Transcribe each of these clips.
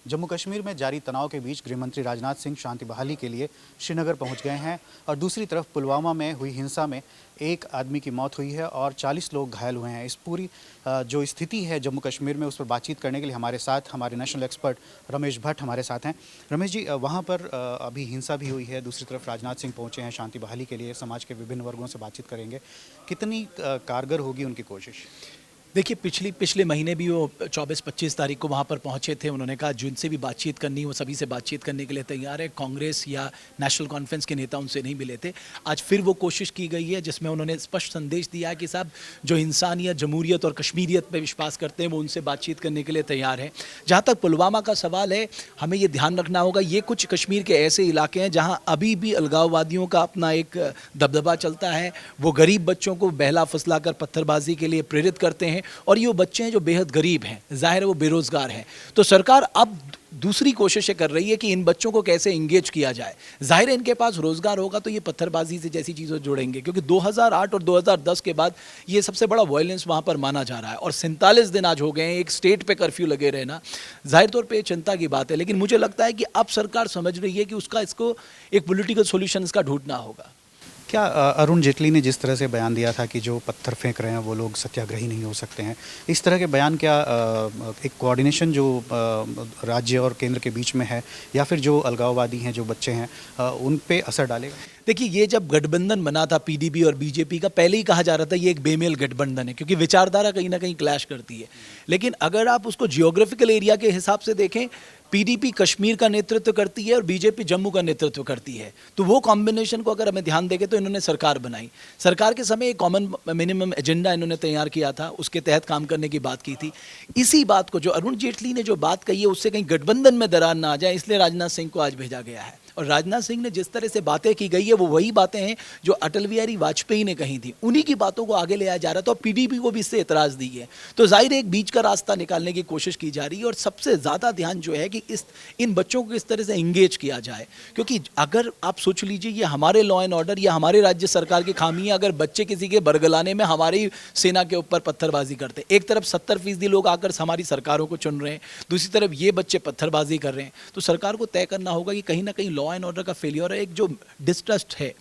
जम्मू कश्मीर में जारी तनाव के बीच गृहमंत्री राजनाथ सिंह शांति बहाली के लिए श्रीनगर पहुंच गए हैं और दूसरी तरफ पुलवामा में हुई हिंसा में एक आदमी की मौत हुई है और 40 लोग घायल हुए हैं। इस पूरी जो स्थिति है जम्मू कश्मीर में, उस पर बातचीत करने के लिए हमारे साथ हमारे नेशनल एक्सपर्ट रमेश भट्ट हमारे साथ हैं। रमेश जी, वहाँ पर अभी हिंसा भी हुई है, दूसरी तरफ राजनाथ सिंह पहुँचे हैं शांति बहाली के लिए, समाज के विभिन्न वर्गों से बातचीत करेंगे। कितनी कारगर होगी उनकी कोशिश? देखिए, पिछले महीने भी वो 24-25 तारीख को वहाँ पर पहुँचे थे। उन्होंने कहा जिनसे भी बातचीत करनी वो सभी से बातचीत करने के लिए तैयार है। कांग्रेस या नेशनल कॉन्फ्रेंस के नेता उनसे नहीं मिले थे। आज फिर वो कोशिश की गई है जिसमें उन्होंने स्पष्ट संदेश दिया कि साहब, जो इंसानियत, जमहूरियत और कश्मीरियत पर विश्वास करते हैं वो उनसे बातचीत करने के लिए तैयार है। जहाँ तक पुलवामा का सवाल है, हमें ये ध्यान रखना होगा, ये कुछ कश्मीर के ऐसे इलाके हैं जहाँ अभी भी अलगाववादियों का अपना एक दबदबा चलता है। वो गरीब बच्चों को बहला फुसला कर पत्थरबाजी के लिए प्रेरित करते हैं और ये वो बच्चे हैं जो बेहद गरीब हैं, जाहिर है वो बेरोजगार हैं। तो सरकार अब दूसरी कोशिशें कर रही है कि इन बच्चों को कैसे इंगेज किया जाए। जाहिर है इनके पास रोजगार होगा तो ये पत्थरबाजी से जैसी चीज़ों से जुड़ेंगे, क्योंकि 2008 और 2010 के बाद ये सबसे बड़ा वायलेंस वहाँ पर माना जा रहा है और 47 दिन आज हो गए हैं एक स्टेट पे कर्फ्यू लगे रहना। जाहिर तौर पे चिंता की बात है, लेकिन मुझे लगता है कि अब सरकार समझ रही है कि इसको एक पॉलिटिकल सोल्यूशन का ढूंढना होगा। क्या अरुण जेटली ने जिस तरह से बयान दिया था कि जो पत्थर फेंक रहे हैं वो लोग सत्याग्रही नहीं हो सकते हैं, इस तरह के बयान क्या एक कोऑर्डिनेशन जो राज्य और केंद्र के बीच में है, या फिर जो अलगाववादी हैं, जो बच्चे हैं, उन पे असर डालेगा? देखिए, ये जब गठबंधन बना था पीडीपी और बीजेपी का, पहले ही कहा जा रहा था ये एक बेमेल गठबंधन है, क्योंकि विचारधारा कहीं ना कहीं क्लैश करती है। लेकिन अगर आप उसको जियोग्राफिकल एरिया के हिसाब से देखें, पीडीपी कश्मीर का नेतृत्व करती है और बीजेपी जम्मू का नेतृत्व करती है, तो वो कॉम्बिनेशन को अगर हमें ध्यान देंगे तो इन्होंने सरकार बनाई। सरकार के समय एक कॉमन मिनिमम एजेंडा इन्होंने तैयार किया था, उसके तहत काम करने की बात की थी। इसी बात को जो अरुण जेटली ने जो बात कही है उससे कहीं गठबंधन में दरार ना आ जाए, इसलिए राजनाथ सिंह को आज भेजा गया है। और राजनाथ सिंह ने जिस तरह से बातें की गई है वो वही बातें हैं जो अटल बिहारी वाजपेयी ने कही थी, उन्हीं की बातों को आगे ले आया जा रहा था और पीडीपी को भी इससे एतराज दी है। तो जाहिर है एक बीच का रास्ता निकालने की कोशिश की जा रही है और सबसे ज़्यादा ध्यान जो है कि इन बच्चों को किस तरह से इंगेज किया जाए, क्योंकि अगर आप सोच लीजिए ये हमारे लॉ एंड ऑर्डर या हमारे राज्य सरकार की खामी है अगर बच्चे किसी के बरगलाने में हमारी सेना के ऊपर पत्थरबाजी करते। एक तरफ 70% लोग आकर हमारी सरकारों को चुन रहे हैं, दूसरी तरफ ये बच्चे पत्थरबाजी कर रहे हैं। तो सरकार को तय करना होगा कि कहीं ना कहीं लॉ एंड ऑर्डर का फेलियर, एक जो डिस्ट्रस्ट है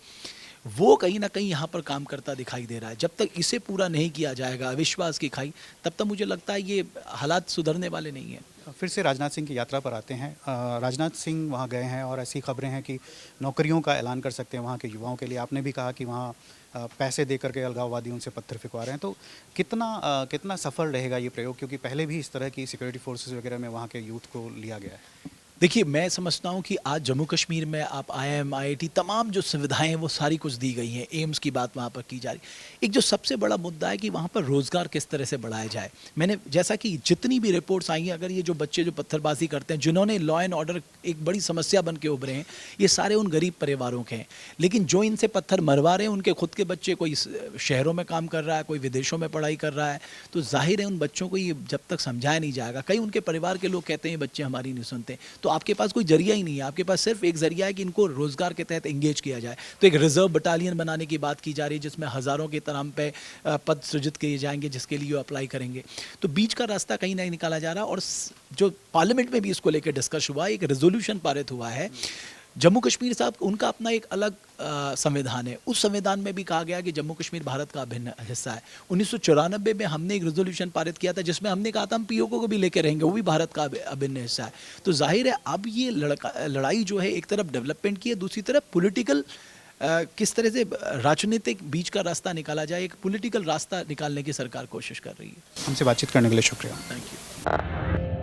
वो कहीं ना कहीं यहाँ पर काम करता दिखाई दे रहा है। जब तक इसे पूरा नहीं किया जाएगा, अविश्वास की खाई, तब तक मुझे लगता है ये हालात सुधरने वाले नहीं हैं। फिर से राजनाथ सिंह की यात्रा पर आते हैं। राजनाथ सिंह वहाँ गए हैं और ऐसी खबरें हैं कि नौकरियों का ऐलान कर सकते हैं वहाँ के युवाओं के लिए। आपने भी कहा कि वहाँ पैसे दे करके अलगाववादी उनसे पत्थर फिकवा रहे हैं, तो कितना सफल रहेगा ये प्रयोग, क्योंकि पहले भी इस तरह की सिक्योरिटी फोर्सेस वगैरह में वहाँ के यूथ को लिया गया है। देखिए, मैं समझता हूँ कि आज जम्मू कश्मीर में आप आईआईएम, आईआईटी, तमाम जो सुविधाएं हैं वो सारी कुछ दी गई हैं। एम्स की बात वहाँ पर की जा रही। एक जो सबसे बड़ा मुद्दा है कि वहाँ पर रोज़गार किस तरह से बढ़ाया जाए। मैंने जैसा कि जितनी भी रिपोर्ट्स आई हैं, अगर ये जो बच्चे जो पत्थरबाजी करते हैं, जिन्होंने लॉ एंड ऑर्डर एक बड़ी समस्या बन के उभरे हैं, ये सारे उन गरीब परिवारों के हैं। लेकिन जो इनसे पत्थर मरवा रहे हैं उनके खुद के बच्चे, कोई शहरों में काम कर रहा है, कोई विदेशों में पढ़ाई कर रहा है। तो जाहिर है उन बच्चों को ये जब तक समझाया नहीं जाएगा, कई उनके परिवार के लोग कहते हैं बच्चे हमारी नहीं सुनते, तो आपके पास कोई जरिया ही नहीं है। आपके पास सिर्फ एक जरिया है कि इनको रोजगार के तहत एंगेज किया जाए। तो एक रिजर्व बटालियन बनाने की बात की जा रही है जिसमें हजारों के तरह पे पद सृजित किए जाएंगे जिसके लिए वो अप्लाई करेंगे। तो बीच का रास्ता कहीं नहीं निकाला जा रहा और जो पार्लियामेंट में भी इसको लेकर डिस्कस हुआ, एक रेजोल्यूशन पारित हुआ है। जम्मू कश्मीर साहब, उनका अपना एक अलग संविधान है। उस संविधान में भी कहा गया कि जम्मू कश्मीर भारत का अभिन्न हिस्सा है। 1994 में हमने एक रेजोल्यूशन पारित किया था जिसमें हमने कहा था हम पीओके को भी लेकर रहेंगे, वो भी भारत का अभिन्न हिस्सा है। तो जाहिर है अब ये लड़ाई जो है एक तरफ डेवलपमेंट की है, दूसरी तरफ पॉलिटिकल किस तरह से राजनीतिक बीच का रास्ता निकाला जाए, एक पॉलिटिकल रास्ता निकालने की सरकार कोशिश कर रही है। हमसे बातचीत करने के लिए शुक्रिया। Thank you.